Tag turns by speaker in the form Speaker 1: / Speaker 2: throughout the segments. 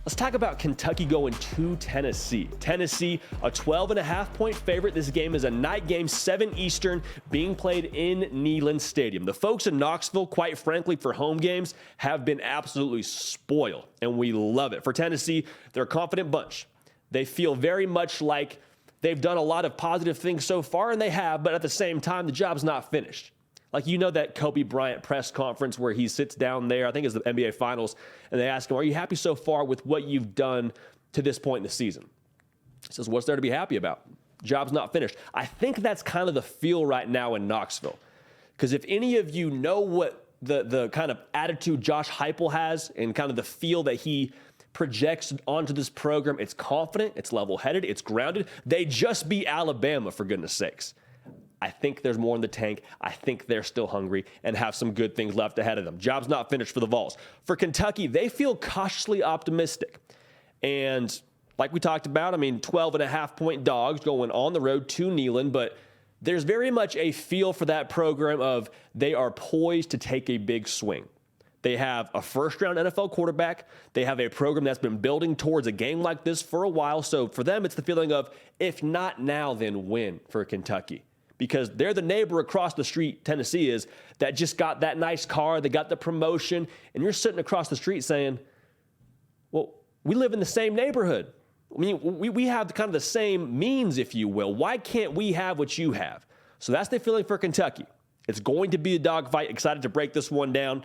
Speaker 1: Let's talk about Kentucky going to Tennessee. Tennessee, a 12.5-point favorite. This game is a night game, 7 Eastern, being played in Neyland Stadium. The folks in Knoxville, quite frankly, for home games, have been absolutely spoiled, and we love it. For Tennessee, they're a confident bunch. They feel very much like they've done a lot of positive things so far, and they have, but at the same time, the job's not finished. Like, you know that Kobe Bryant press conference where he sits down there, I think it's the NBA Finals, and they ask him, are you happy so far with what you've done to this point in the season? He says, what's there to be happy about? Job's not finished. I think that's kind of the feel right now in Knoxville. Because if any of you know what the kind of attitude Josh Heupel has and kind of the feel that he projects onto this program, it's confident, it's level-headed, it's grounded. They just beat Alabama, for goodness sakes. I think there's more in the tank. I think they're still hungry and have some good things left ahead of them. Job's not finished for the Vols. For Kentucky, they feel cautiously optimistic. And like we talked about, 12.5-point dogs going on the road to Neyland, but there's very much a feel for that program of they are poised to take a big swing. They have a first-round NFL quarterback. They have a program that's been building towards a game like this for a while. So for them, it's the feeling of, if not now, then when for Kentucky. Because they're the neighbor across the street, Tennessee is, that just got that nice car, they got the promotion, and you're sitting across the street saying, well, we live in the same neighborhood. We have kind of the same means, if you will. Why can't we have what you have? So that's the feeling for Kentucky. It's going to be a dogfight. Excited to break this one down.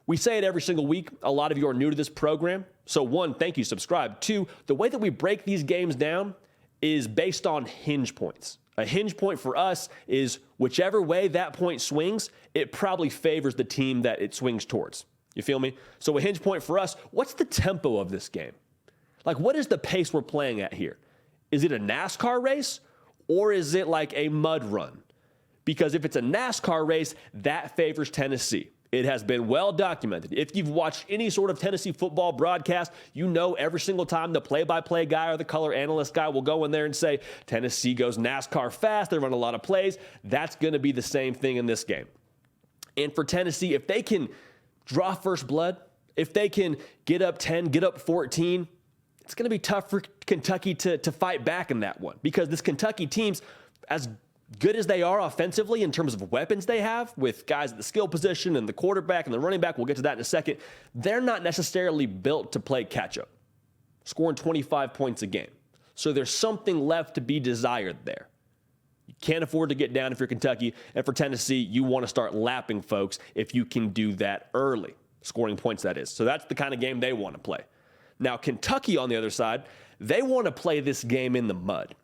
Speaker 1: We say it every single week. A lot of you are new to this program. So one, thank you, subscribe. Two, the way that we break these games down is based on hinge points. A hinge point for us is whichever way that point swings, it probably favors the team that it swings towards. You feel me? So a hinge point for us, what's the tempo of this game? Like, what is the pace we're playing at here? Is it a NASCAR race or is it like a mud run? Because if it's a NASCAR race, that favors Tennessee. It has been well documented. If you've watched any sort of Tennessee football broadcast, you know every single time the play-by-play guy or the color analyst guy will go in there and say, Tennessee goes NASCAR fast, they run a lot of plays. That's going to be the same thing in this game. And for Tennessee, if they can draw first blood, if they can get up 10, get up 14, it's going to be tough for Kentucky to fight back in that one. Because this Kentucky team's as good as they are offensively in terms of weapons they have with guys at the skill position and the quarterback and the running back, we'll get to that in a second, they're not necessarily built to play catch-up, scoring 25 points a game. So there's something left to be desired there. You can't afford to get down if you're Kentucky, and for Tennessee, you want to start lapping folks if you can do that early, scoring points, that is. So that's the kind of game they want to play. Now, Kentucky, on the other side, they want to play this game in the mud.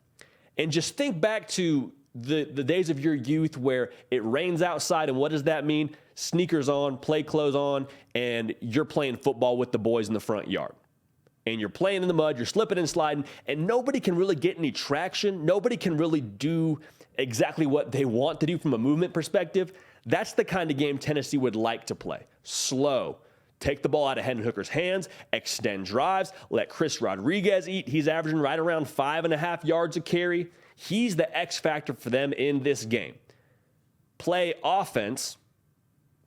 Speaker 1: And just think back to the days of your youth where it rains outside, and what does that mean? Sneakers on, play clothes on, and you're playing football with the boys in the front yard. And you're playing in the mud, you're slipping and sliding, and nobody can really get any traction. Nobody can really do exactly what they want to do from a movement perspective. That's the kind of game Tennessee would like to play. Slow. Take the ball out of Hendon Hooker's hands, extend drives, let Chris Rodriguez eat. He's averaging right around 5.5 yards a carry. He's the X factor for them in this game. Play offense.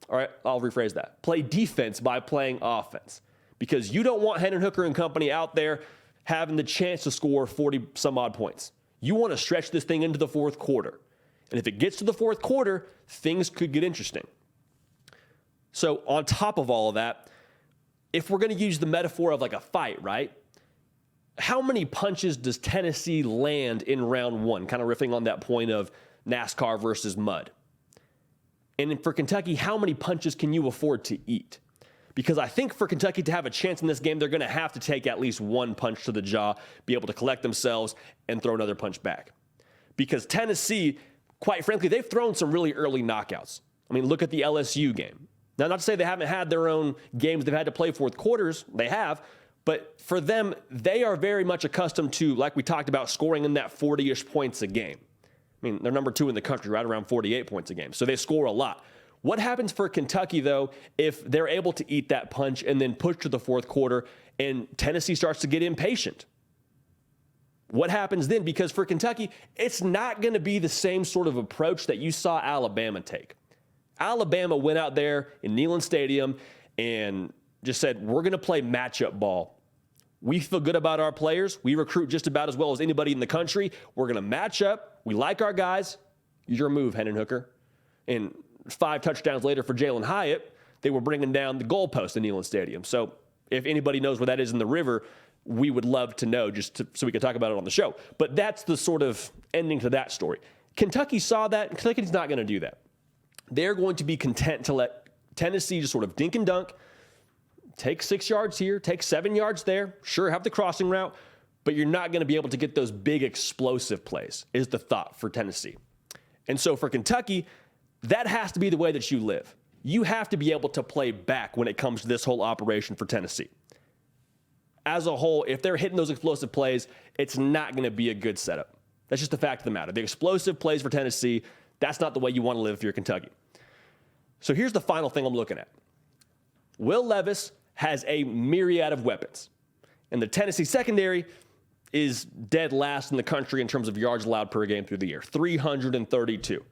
Speaker 1: All right, I'll rephrase that. Play defense by playing offense. Because you don't want Hendon Hooker and company out there having the chance to score 40-some-odd points. You want to stretch this thing into the fourth quarter. And if it gets to the fourth quarter, things could get interesting. So on top of all of that, if we're going to use the metaphor of like a fight, right? How many punches does Tennessee land in round one? Kind of riffing on that point of NASCAR versus mud. And for Kentucky, how many punches can you afford to eat? Because I think for Kentucky to have a chance in this game, they're going to have to take at least one punch to the jaw, be able to collect themselves, and throw another punch back. Because Tennessee, quite frankly, they've thrown some really early knockouts. Look at the LSU game. Now, not to say they haven't had their own games they've had to play fourth quarters. They have. But for them, they are very much accustomed to, like we talked about, scoring in that 40-ish points a game. They're number 2 in the country, right around 48 points a game. So they score a lot. What happens for Kentucky, though, if they're able to eat that punch and then push to the fourth quarter and Tennessee starts to get impatient? What happens then? Because for Kentucky, it's not going to be the same sort of approach that you saw Alabama take. Alabama went out there in Neyland Stadium and just said, we're going to play matchup ball. We feel good about our players. We recruit just about as well as anybody in the country. We're going to match up. We like our guys. Your move, Hendon Hooker. And 5 touchdowns later for Jalen Hyatt, they were bringing down the goalpost in Neyland Stadium. So if anybody knows where that is in the river, we would love to know so we can talk about it on the show. But that's the sort of ending to that story. Kentucky saw that, and Kentucky's not going to do that. They're going to be content to let Tennessee just sort of dink and dunk, take 6 yards here, take 7 yards there, sure, have the crossing route, but you're not going to be able to get those big explosive plays, is the thought for Tennessee. And so for Kentucky, that has to be the way that you live. You have to be able to play back when it comes to this whole operation for Tennessee. As a whole, if they're hitting those explosive plays, it's not going to be a good setup. That's just the fact of the matter. The explosive plays for Tennessee, that's not the way you want to live if you're Kentucky. So here's the final thing I'm looking at. Will Levis has a myriad of weapons, and the Tennessee secondary is dead last in the country in terms of yards allowed per game through the year, 332.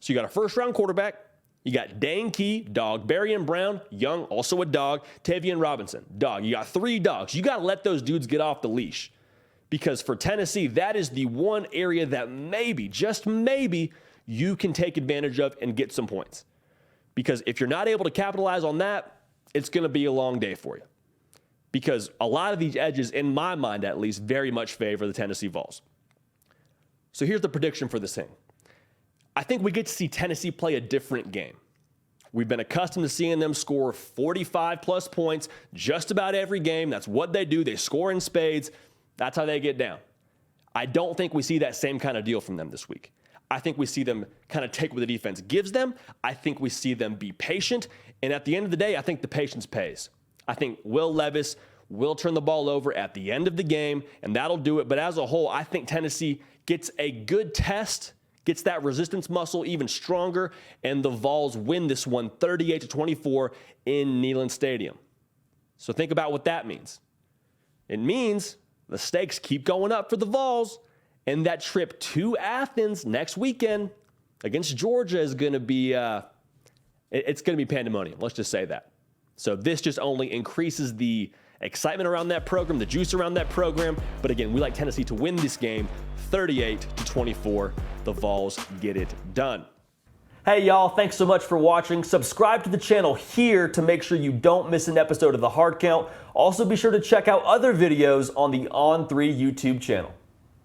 Speaker 1: So you got a first-round quarterback. You got Dane Key, dog. Berrien Brown, young, also a dog. Tavian Robinson, dog. You got 3 dogs. You got to let those dudes get off the leash. Because for Tennessee, that is the one area that maybe, just maybe, you can take advantage of and get some points. Because if you're not able to capitalize on that, it's going to be a long day for you. Because a lot of these edges, in my mind at least, very much favor the Tennessee Vols. So here's the prediction for this thing. I think we get to see Tennessee play a different game. We've been accustomed to seeing them score 45-plus points just about every game. That's what they do. They score in spades. That's how they get down. I don't think we see that same kind of deal from them this week. I think we see them kind of take what the defense gives them. I think we see them be patient. And at the end of the day, I think the patience pays. I think Will Levis will turn the ball over at the end of the game, and that'll do it. But as a whole, I think Tennessee gets a good test, gets that resistance muscle even stronger, and the Vols win this one 38-24 in Neyland Stadium. So think about what that means. It means the stakes keep going up for the Vols, and that trip to Athens next weekend against Georgia is going to be it's going to be pandemonium. Let's just say that. So this just only increases the excitement around that program, the juice around that program. But again, we like Tennessee to win this game 38-24. The Vols get it done. Hey y'all, thanks so much for watching. Subscribe to the channel here to make sure you don't miss an episode of The Hard Count. Also be sure to check out other videos on the On3 YouTube channel.